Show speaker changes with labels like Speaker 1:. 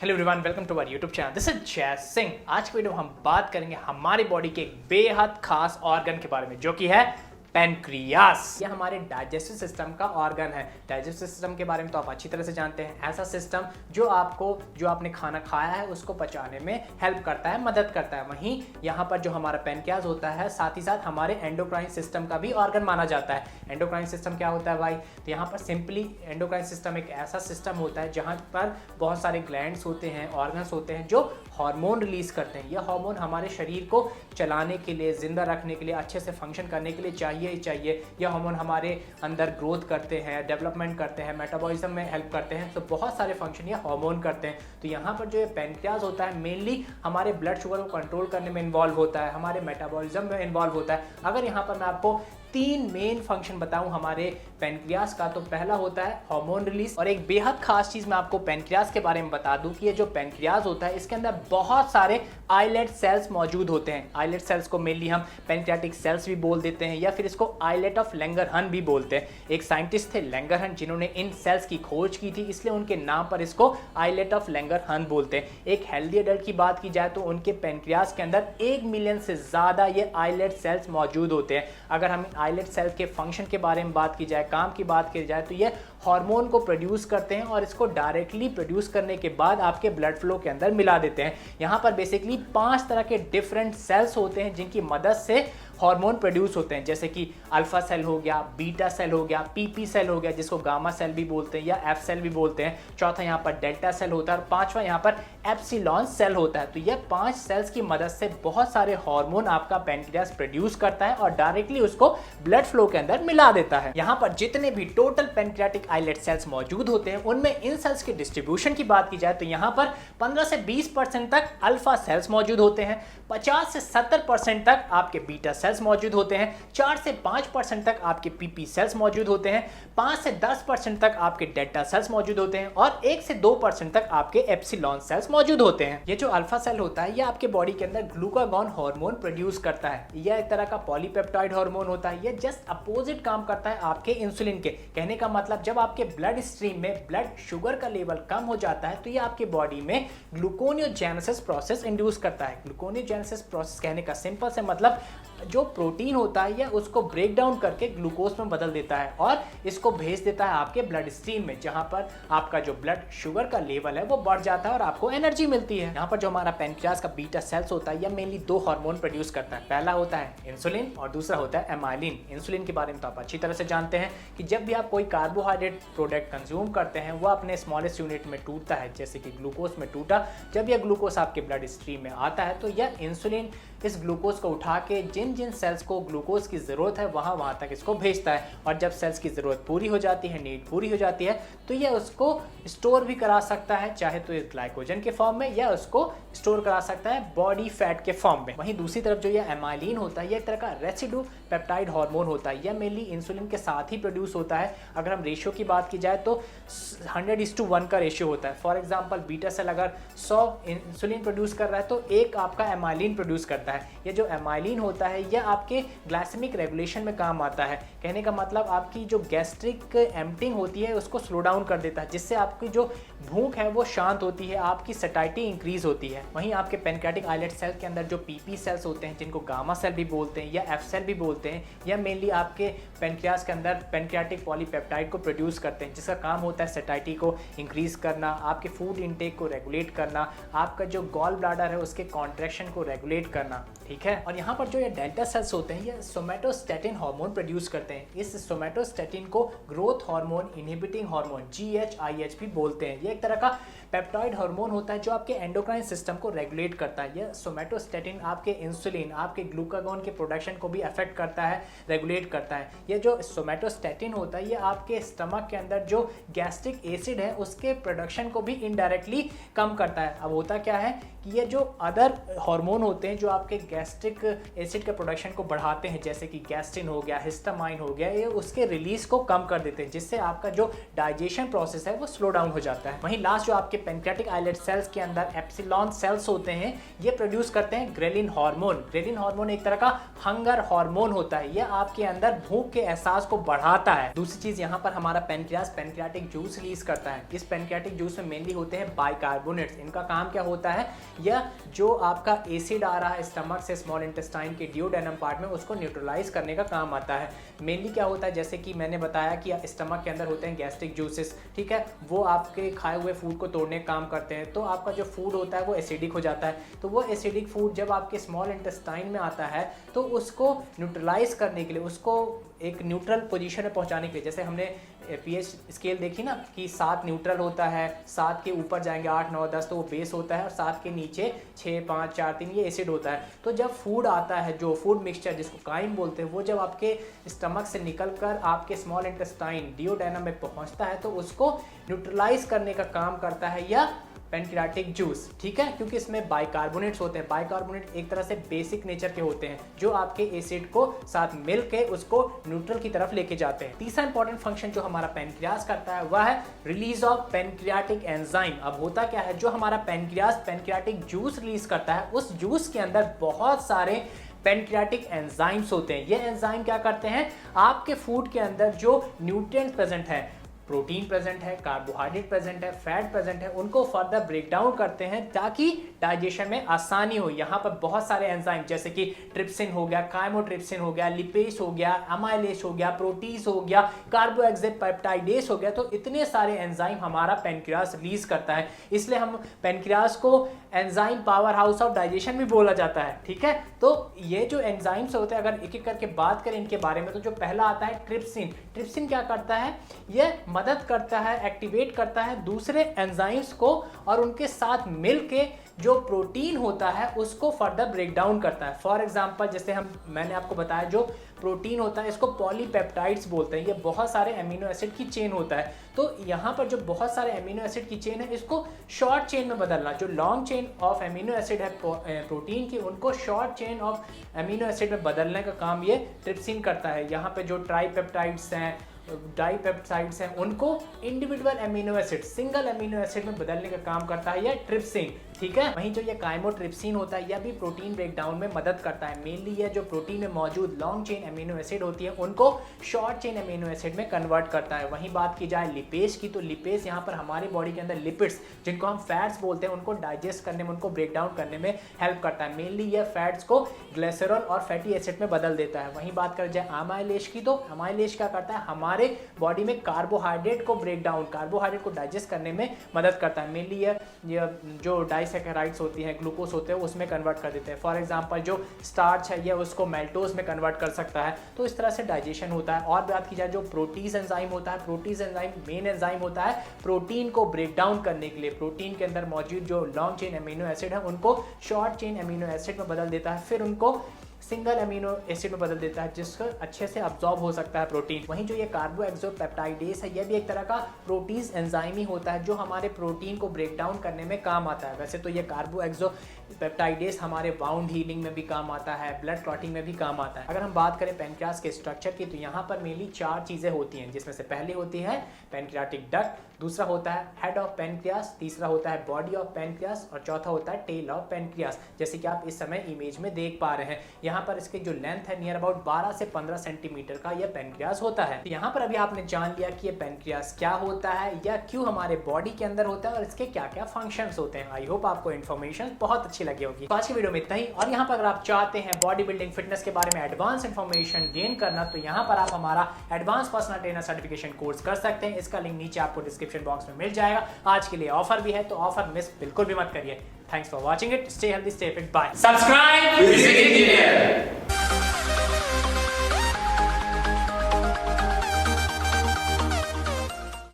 Speaker 1: Hello everyone, welcome to our YouTube channel. This is Jay Singh. आज की video में हम बात करेंगे हमारी बॉडी के एक बेहद खास ऑर्गन के बारे में, जो कि है पेनक्रियास। ये हमारे डाइजेस्टिव सिस्टम का ऑर्गन है। डाइजेस्टिव सिस्टम के बारे में तो आप अच्छी तरह से जानते हैं। ऐसा सिस्टम जो आपने खाना खाया है उसको पचाने में हेल्प करता है, मदद करता है। वहीं यहाँ पर जो हमारा पेनक्रियास होता है, साथ ही साथ हमारे एंडोक्राइन सिस्टम का भी ऑर्गन माना जाता है। एंडोक्राइन सिस्टम क्या होता है भाई? तो यहाँ पर सिंपली एंडोक्राइन सिस्टम एक ऐसा सिस्टम होता है जहाँ पर बहुत सारे ग्लैंड्स होते हैं, ऑर्गन्स होते हैं जो हार्मोन रिलीज करते हैं। यह हार्मोन हमारे शरीर को चलाने के लिए, जिंदा रखने के लिए, अच्छे से फंक्शन करने के लिए चाहिए ही चाहिए। यह हार्मोन हमारे अंदर ग्रोथ करते हैं, डेवलपमेंट करते हैं, मेटाबॉलिज्म में हेल्प करते हैं। तो बहुत सारे फंक्शन ये हार्मोन करते हैं। तो यहाँ पर जो ये पेनक्रियास होता है मेनली हमारे ब्लड शुगर को कंट्रोल करने में इन्वॉल्व होता है, हमारे मेटाबॉलिज्म में इन्वॉल्व होता है। अगर यहाँ पर मैं आपको 3 मेन फंक्शन बताऊं हमारे पेनक्रियास का, तो पहला होता है हार्मोन रिलीज। और एक बेहद खास चीज मैं आपको पेनक्रियास के बारे में बता दूं कि ये जो पेनक्रियास होता है इसके अंदर बहुत सारे आइलेट सेल्स मौजूद होते हैं। आइलेट सेल्स को मेनली हम पेनक्रियाटिक सेल्स भी बोल देते हैं, या फिर इसको आइलेट ऑफ लैंगरहन भी बोलते हैं। एक साइंटिस्ट थे लैंगरहन, जिन्होंने इन सेल्स की खोज की थी, इसलिए उनके नाम पर इसको आइलेट ऑफ लैंगरहन बोलते हैं। एक हेल्दी एडल्ट की बात की जाए तो उनके पेनक्रियास के अंदर 1 मिलियन से ज्यादा ये आइलेट सेल्स मौजूद होते हैं। अगर हम आइलेट सेल्स के फंक्शन के बारे में बात की जाए, काम की बात की जाए, तो ये हार्मोन को प्रोड्यूस करते हैं और इसको डायरेक्टली प्रोड्यूस करने के बाद आपके ब्लड फ्लो के अंदर मिला देते हैं। यहाँ पर बेसिकली 5 तरह के डिफरेंट सेल्स होते हैं जिनकी मदद से हार्मोन प्रोड्यूस होते हैं, जैसे कि अल्फा सेल हो गया, बीटा सेल हो गया, पीपी सेल हो गया, जिसको गामा सेल भी बोलते हैं या एफ सेल भी बोलते हैं। चौथा यहाँ पर डेल्टा सेल होता है और पांचवा यहाँ पर एप्सिलॉन सेल होता है। तो यह 5 सेल्स की मदद से बहुत सारे हार्मोन आपका पेनक्रियास प्रोड्यूस करता है और डायरेक्टली उसको ब्लड फ्लो के अंदर मिला देता है। यहाँ पर जितने भी टोटल पेनक्रियाटिक आइलेट सेल्स मौजूद होते हैं उनमें इन सेल्स की डिस्ट्रीब्यूशन की बात की जाए तो यहाँ पर 15 से 20% तक अल्फा सेल्स मौजूद होते हैं, 50 से 70% तक आपके बीटा सेल्स मौजूद होते हैं, 4 से 5% तक आपके पीपी सेल्स मौजूद होते हैं, 5 से 10% तक आपके डेल्टा सेल्स मौजूद होते हैं और 1 से 2% तक आपके एप्सिलॉन सेल्स मौजूद होते हैं। ये जो अल्फा सेल होता है, ये आपके बॉडी के अंदर ग्लूकागॉन हार्मोन प्रोड्यूस करता है। यह एक तरह का पॉलीपेप्टाइड हार्मोन होता है। ये जस्ट अपोजिट काम करता है आपके इंसुलिन के। कहने का मतलब, जब आपके ब्लड स्ट्रीम में ब्लड शुगर का लेवल कम हो जाता है तो ये आपके बॉडी में ग्लूकोनियोजेनेसिस प्रोसेस इंड्यूस करता है। ग्लूकोनियोजेनेसिस प्रोसेस कहने का सिंपल से मतलब जो प्रोटीन होता है, यह उसको ब्रेक डाउन करके ग्लूकोज में बदल देता है और इसको भेज देता है आपके ब्लड स्ट्रीम में, जहां पर आपका जो ब्लड शुगर का लेवल है वो बढ़ जाता है और आपको एनर्जी मिलती है। यहाँ पर जो हमारा पेनक्रियास का बीटा सेल्स होता है, यह मेनली 2 हार्मोन प्रोड्यूस करता है। पहला होता है इंसुलिन और दूसरा होता है एमाइलिन। इंसुलिन के बारे में तो आप अच्छी तरह से जानते हैं कि जब भी आप कोई कार्बोहाइड्रेट प्रोडक्ट कंज्यूम करते हैं वो अपने स्मॉलेस्ट यूनिट में टूटता है, जैसे कि ग्लूकोज में टूटा। जब यह ग्लूकोज आपके ब्लड स्ट्रीम में आता है तो यह इंसुलिन इस ग्लूकोज को उठा के जिन जिन सेल्स को ग्लूकोज की जरूरत है वहां तक इसको भेजता है। और जब सेल्स की जरूरत पूरी हो जाती है, नीड पूरी हो जाती है, तो यह उसको स्टोर भी करा सकता है, चाहे तो इस ग्लाइकोजन के फॉर्म में, या उसको स्टोर करा सकता है बॉडी फैट के फॉर्म में। वहीं दूसरी तरफ जो यह एमाइलिन होता है, यह एक तरह का रेसिड्यू पेप्टाइड हार्मोन होता है। यह मेनली इंसुलिन के साथ ही प्रोड्यूस होता है। अगर हम रेशियो की बात की जाए तो 100:1 का रेशियो होता है। फॉर एग्जाम्पल, बीटा सेल अगर 100 इंसुलिन प्रोड्यूस कर रहा है तो 1 आपका एमाइलिन प्रोड्यूस करता है। ये जो एमाइलिन होता है यह आपके ग्लाइसेमिक रेगुलेशन में काम आता है। कहने का मतलब आपकी जो गैस्ट्रिक एम्प्टिंग होती है उसको स्लो डाउन कर देता है, जिससे आपकी जो भूख है वो शांत होती है, आपकी सटाइटी इंक्रीज होती है। वहीं आपके पेनक्रियाटिक आइलेट सेल के अंदर जो पीपी सेल्स होते हैं, जिनको गामा सेल भी बोलते हैं या एफ सेल भी बोलते हैं, यह मेनली आपके पेनक्रियास के अंदर पेनक्रियाटिक पॉलीपेप्टाइड को प्रोड्यूस करते हैं, जिसका काम होता है सटाइटी को इंक्रीज करना, आपके फूड इंटेक को रेगुलेट करना, आपका जो गॉल ब्लैडर है उसके कॉन्ट्रैक्शन को रेगुलेट करना। ठीक है। और यहाँ पर जो ये डेल्टा सेल्स होते हैं, ये सोमेटोस्टैटिन हार्मोन प्रोड्यूस करते हैं। इस सोमेटोस्टैटिन को growth hormone inhibiting hormone GHIH भी बोलते हैं। ये एक तरह का पेप्टाइड हार्मोन होता है जो आपके एंडोक्राइन सिस्टम को रेगुलेट करता है। यह सोमेटोस्टैटिन आपके इंसुलिन, आपके ग्लूकागॉन के प्रोडक्शन को भी अफेक्ट करता है, रेगुलेट करता है। ये जो सोमेटोस्टैटिन होता है, ये आपके स्टमक के अंदर जो गैस्ट्रिक एसिड है उसके प्रोडक्शन को भी इनडायरेक्टली कम करता है। अब होता क्या है कि ये जो अदर हार्मोन होते हैं जो आपके आपके गैस्ट्रिक एसिड के प्रोडक्शन को बढ़ाते हैं, जैसे कि गैस्ट्रिन हो गया, हिस्टामाइन हो गया, ये उसके रिलीज को कम कर देते हैं, जिससे आपका जो डाइजेशन प्रोसेस है वो स्लो डाउन हो जाता है। वहीं लास्ट जो आपके पैनक्रियाटिक आइलेट सेल्स के अंदर एप्सिलॉन सेल्स होते हैं, ये प्रोड्यूस करते हैं ग्रेलिन हार्मोन। ग्रेलिन हार्मोन एक तरह का हंगर हार्मोन होता है, यह आपके अंदर भूख के एहसास को बढ़ाता है। दूसरी चीज यहाँ पर हमारा पैनक्रियास पैनक्रियाटिक जूस रिलीज करता है। इस पैनक्रियाटिक जूस में मेनली होते हैं बाइकार्बोनेट्स। इनका काम क्या होता है, यह जो आपका एसिड आ रहा है स्टमक से स्मॉल इंटेस्टाइन के डिओडेनम पार्ट में, उसको न्यूट्रलाइज करने का काम आता है। मेनली क्या होता है, जैसे कि मैंने बताया कि स्टमक के अंदर होते हैं गैस्ट्रिक जूसेस, ठीक है, वो आपके खाए हुए फूड को तोड़ने का काम करते हैं, तो आपका जो फूड होता है वो एसिडिक हो जाता है। तो वो एसिडिक फूड जब आपके स्मॉल इंटेस्टाइन में आता है तो उसको न्यूट्रलाइज करने के लिए, उसको एक न्यूट्रल पोजीशन में पहुंचाने के लिए, जैसे हमने पीएच स्केल देखी ना कि 7 न्यूट्रल होता है, 7 के ऊपर जाएंगे 8, 9, 10 तो वो बेस होता है, और 7 के नीचे 6, 5, 4, 3 ये एसिड होता है। तो जब फूड आता है, जो फूड मिक्सचर जिसको काइम बोलते हैं, वो जब आपके स्टमक से निकलकर आपके स्मॉल इंटेस्टाइन डिओडेनम में पहुंचता है तो उसको न्यूट्रलाइज करने का काम करता है या पैनक्रियाटिक जूस, ठीक है, क्योंकि इसमें बाइकार्बोनेट्स होते हैं। बाइकार्बोनेट एक तरह से बेसिक नेचर के होते हैं, जो आपके एसिड को साथ मिलके उसको न्यूट्रल की तरफ लेके जाते हैं। तीसरा इंपॉर्टेंट फंक्शन जो हमारा पैनक्रियास करता है वह है रिलीज ऑफ पैनक्रियाटिक एंजाइम। अब होता क्या है, जो हमारा पैनक्रियास पैनक्रियाटिक जूस रिलीज करता है, उस जूस के अंदर बहुत सारे पैनक्रियाटिक एंजाइम्स होते हैं। ये एंजाइम क्या करते हैं, आपके फूड के अंदर जो न्यूट्रिएंट प्रेजेंट है, प्रोटीन प्रेजेंट है, कार्बोहाइड्रेट प्रेजेंट है, फैट प्रेजेंट है, उनको फर्दर ब्रेक डाउन करते हैं ताकि डाइजेशन में आसानी हो। यहाँ पर बहुत सारे एंजाइम जैसे कि ट्रिप्सिन हो गया, काइमोट्रिप्सिन हो गया, लिपेज हो गया, अमाइलेज हो गया, प्रोटीज हो गया, कार्बोएक्सिपेप्टाइडेस हो गया, तो इतने सारे एंजाइम हमारा पैनक्रियास रिलीज करता है। इसलिए हम पैनक्रियास को enzyme power house of digestion भी बोला जाता है, ठीक है। तो ये जो एंजाइम्स होते हैं, अगर एक एक करके बात करें इनके बारे में, तो जो पहला आता है ट्रिप्सिन। ट्रिप्सिन क्या करता है, यह मदद करता है, एक्टिवेट करता है दूसरे एंजाइम्स को, और उनके साथ मिलके जो प्रोटीन होता है उसको फर्दर ब्रेक डाउन करता है। फॉर एग्जांपल जैसे मैंने आपको बताया जो प्रोटीन होता है इसको पॉलीपेप्टाइड्स बोलते हैं, ये बहुत सारे अमीनो एसिड की चेन होता है। तो यहाँ पर जो बहुत सारे अमीनो एसिड की चेन है, इसको शॉर्ट चेन में बदलना, जो long chain of amino acid है प्रोटीन की, उनको short chain of amino acid में बदलने का काम ये ट्रिप्सिन करता है। यहाँ पे जो ट्राइपेप्टाइड्स हैं, डाइपेप्टाइड्स हैं, उनको individual amino acid, single amino acid में बदलने का काम करता है यह ट्रिप्सिन, ठीक है। वहीं जो ये काइमोट्रिप्सिन होता है, यह भी प्रोटीन ब्रेकडाउन में मदद करता है। मेनली ये जो प्रोटीन में मौजूद लॉन्ग चेन अमीनो एसिड होती है उनको शॉर्ट चेन अमीनो एसिड में कन्वर्ट करता है। वहीं बात की जाए लिपेज की, तो लिपेज यहाँ पर हमारी बॉडी के अंदर लिपिड्स, जिनको हम फैट्स बोलते हैं, उनको डाइजेस्ट करने में, उनको ब्रेक डाउन करने में हेल्प करता है। मेनली यह फैट्स को ग्लिसरॉल और फैटी एसिड में बदल देता है। वहीं बात कर जाए अमाइलेज की, तो अमाइलेज क्या करता है, हमारे बॉडी में कार्बोहाइड्रेट को ब्रेक डाउन, कार्बोहाइड्रेट को डाइजेस्ट करने में मदद करता है। मेनली ये जो डाइसैकेराइड्स होती हैं, ग्लूकोज होते हैं, उसमें कन्वर्ट कर देते हैं। फॉर एग्जांपल जो स्टार्च है, ये उसको मेल्टोज में कन्वर्ट कर सकता है। तो इस तरह से डाइजेशन होता है। और बात की जाए जो प्रोटीज एंजाइम होता है, प्रोटीज एंजाइम मेन एंजाइम होता है प्रोटीन को ब्रेक डाउन करने के लिए। प्रोटीन के अंदर मौजूद जो लॉन्ग चेन अमीनो एसिड है उनको शॉर्ट चेन अमीनो एसिड में बदल देता है, फिर उनको सिंगल अमीनो एसिड में बदल देता है, जिसको अच्छे से अब्जॉर्ब हो सकता है प्रोटीन। वहीं जो ये कार्बोएक्सोपेप्टाइडेस है, यह भी एक तरह का प्रोटीज एंजाइम ही होता है, जो हमारे प्रोटीन को ब्रेक डाउन करने में काम आता है। वैसे तो ये कार्बोएक्सोपेप्टाइडेस हमारे वाउंड हीलिंग में भी काम आता है, ब्लड क्लॉटिंग में भी काम आता है। अगर हम बात करें पैनक्रियास के स्ट्रक्चर की, तो यहाँ पर मेनली 4 चीज़ें होती हैं, जिसमें से पहली होती है पैनक्रियाटिक डक्ट, दूसरा होता है हेड ऑफ पैनक्रियास, तीसरा होता है बॉडी ऑफ पैनक्रियास, और चौथा होता है टेल ऑफ पैनक्रियास, जैसे कि आप इस समय इमेज में देख पा रहे हैं। यहाँ पर इसके जो लेंथ है नियर अबाउट 12 से 15 सेंटीमीटर का यह पैनक्रियास होता है। तो यहाँ पर अभी आपने जान लिया कि ये पैनक्रियास क्या होता है या क्यों हमारे बॉडी के अंदर होता है और इसके क्या क्या फंक्शंस होते हैं। आई होप आपको इन्फॉर्मेशन बहुत अच्छी लगी होगी। तो आज की वीडियो में इतना ही। और यहाँ पर अगर आप चाहते हैं बॉडी बिल्डिंग फिटनेस के बारे में एडवांस इन्फॉर्मेशन गेन करना, तो यहाँ पर आप हमारा advance personal trainer certification course कर सकते हैं। इसका लिंक नीचे आपको डिस्क्रिप्शन बॉक्स में मिल जाएगा। आज के लिए ऑफर भी है, तो ऑफर मिस बिल्कुल भी मत करिए। Thanks for watching it. Stay healthy, stay fit, bye. Subscribe